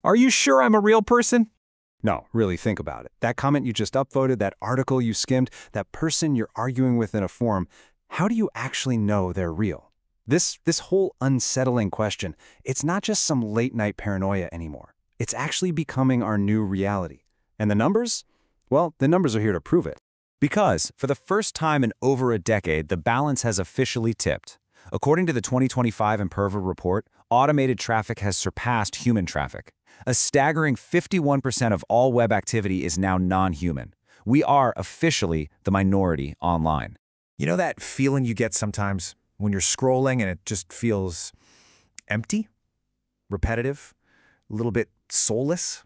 Are you sure I'm a real person? No, really think about it. That comment you just upvoted, that article you skimmed, that person you're arguing with in a forum, how do you actually know they're real? This whole unsettling question, it's not just some late-night paranoia anymore. It's actually becoming our new reality. And the numbers? Well, the numbers are here to prove it. Because, for the first time in over a decade, the balance has officially tipped. According to the 2025 Imperva report, automated traffic has surpassed human traffic. A staggering 51% of all web activity is now non-human. We are officially the minority online. You know that feeling you get sometimes when you're scrolling and it just feels empty, repetitive, a little bit soulless?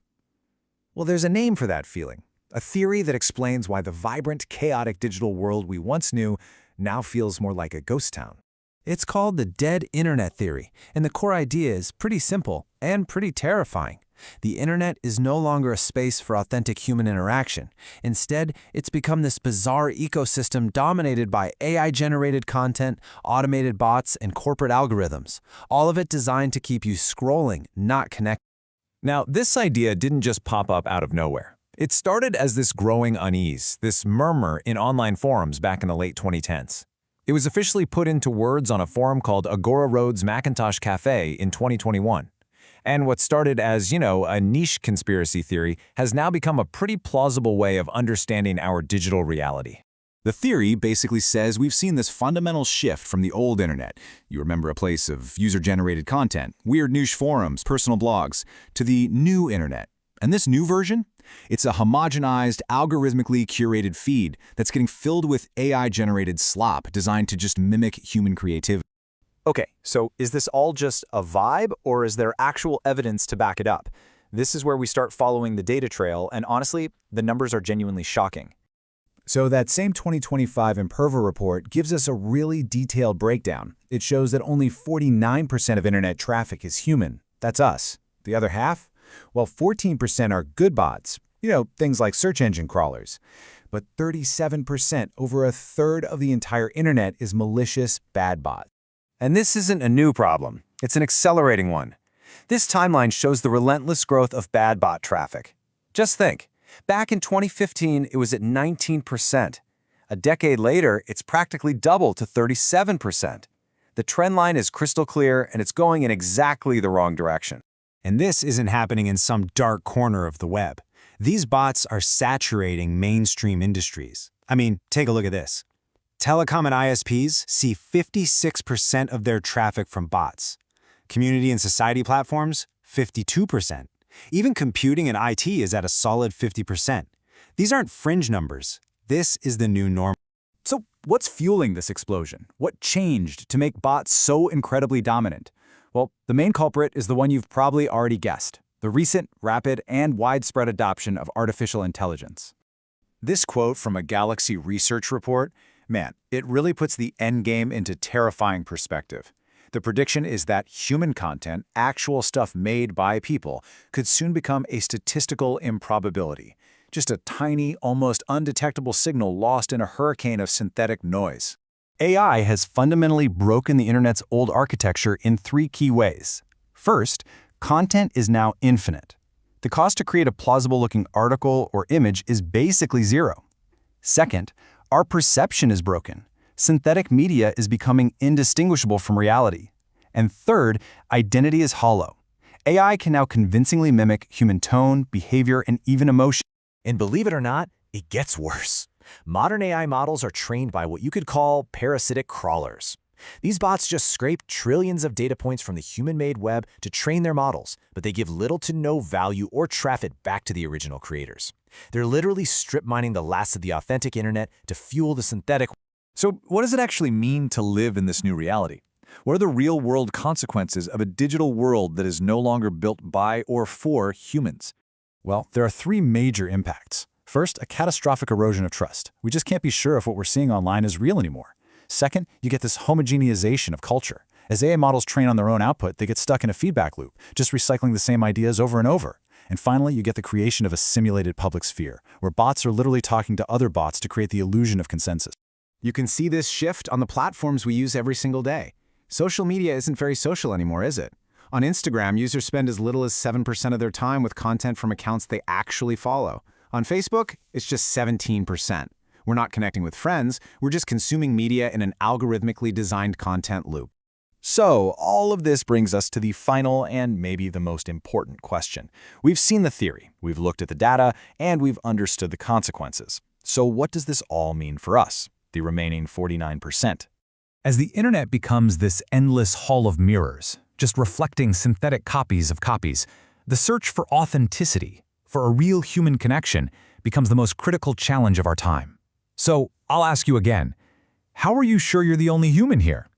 Well, there's a name for that feeling, a theory that explains why the vibrant, chaotic digital world we once knew now feels more like a ghost town. It's called the dead internet theory, and the core idea is pretty simple and pretty terrifying. The internet is no longer a space for authentic human interaction. Instead, it's become this bizarre ecosystem dominated by AI-generated content, automated bots, and corporate algorithms, all of it designed to keep you scrolling, not connected. Now, this idea didn't just pop up out of nowhere. It started as this growing unease, this murmur in online forums back in the late 2010s. It was officially put into words on a forum called Agora Road's Macintosh Cafe in 2021. And what started as, a niche conspiracy theory has now become a pretty plausible way of understanding our digital reality. The theory basically says we've seen this fundamental shift from the old internet. You remember a place of user-generated content, weird niche forums, personal blogs, to the new internet. And this new version? It's a homogenized, algorithmically curated feed that's getting filled with AI-generated slop designed to just mimic human creativity. Okay, so is this all just a vibe, or is there actual evidence to back it up? This is where we start following the data trail, and honestly, the numbers are genuinely shocking. So that same 2025 Imperva report gives us a really detailed breakdown. It shows that only 49% of internet traffic is human. That's us. The other half? Well, 14% are good bots, things like search engine crawlers. But 37%, over a third of the entire internet, is malicious bad bots. And this isn't a new problem. It's an accelerating one. This timeline shows the relentless growth of bad bot traffic. Just think, back in 2015, it was at 19%. A decade later, it's practically doubled to 37%. The trend line is crystal clear, and it's going in exactly the wrong direction. And this isn't happening in some dark corner of the web. These bots are saturating mainstream industries. I mean, take a look at this. Telecom and ISPs see 56% of their traffic from bots. Community and society platforms, 52%. Even computing and IT is at a solid 50%. These aren't fringe numbers. This is the new norm. So what's fueling this explosion? What changed to make bots so incredibly dominant? Well, the main culprit is the one you've probably already guessed: the recent, rapid, and widespread adoption of artificial intelligence. This quote from a Galaxy research report, man, it really puts the endgame into terrifying perspective. The prediction is that human content, actual stuff made by people, could soon become a statistical improbability. Just a tiny, almost undetectable signal lost in a hurricane of synthetic noise. AI has fundamentally broken the internet's old architecture in 3 key ways. First, content is now infinite. The cost to create a plausible-looking article or image is basically zero. Second, our perception is broken. Synthetic media is becoming indistinguishable from reality. And third, identity is hollow. AI can now convincingly mimic human tone, behavior, and even emotion. And believe it or not, it gets worse. Modern AI models are trained by what you could call parasitic crawlers. These bots just scrape trillions of data points from the human-made web to train their models, but they give little to no value or traffic back to the original creators. They're literally strip mining the last of the authentic internet to fuel the synthetic. So what does it actually mean to live in this new reality? What are the real-world consequences of a digital world that is no longer built by or for humans? Well, there are 3 major impacts. First, a catastrophic erosion of trust. We just can't be sure if what we're seeing online is real anymore. Second, you get this homogeneization of culture. As AI models train on their own output, they get stuck in a feedback loop, just recycling the same ideas over and over. And finally, you get the creation of a simulated public sphere, where bots are literally talking to other bots to create the illusion of consensus. You can see this shift on the platforms we use every single day. Social media isn't very social anymore, is it? On Instagram, users spend as little as 7% of their time with content from accounts they actually follow. On Facebook, it's just 17%. We're not connecting with friends, we're just consuming media in an algorithmically designed content loop. So, all of this brings us to the final and maybe the most important question. We've seen the theory, we've looked at the data, and we've understood the consequences. So what does this all mean for us, the remaining 49%? As the internet becomes this endless hall of mirrors, just reflecting synthetic copies of copies, the search for authenticity, for a real human connection, becomes the most critical challenge of our time. So, I'll ask you again, how are you sure you're the only human here?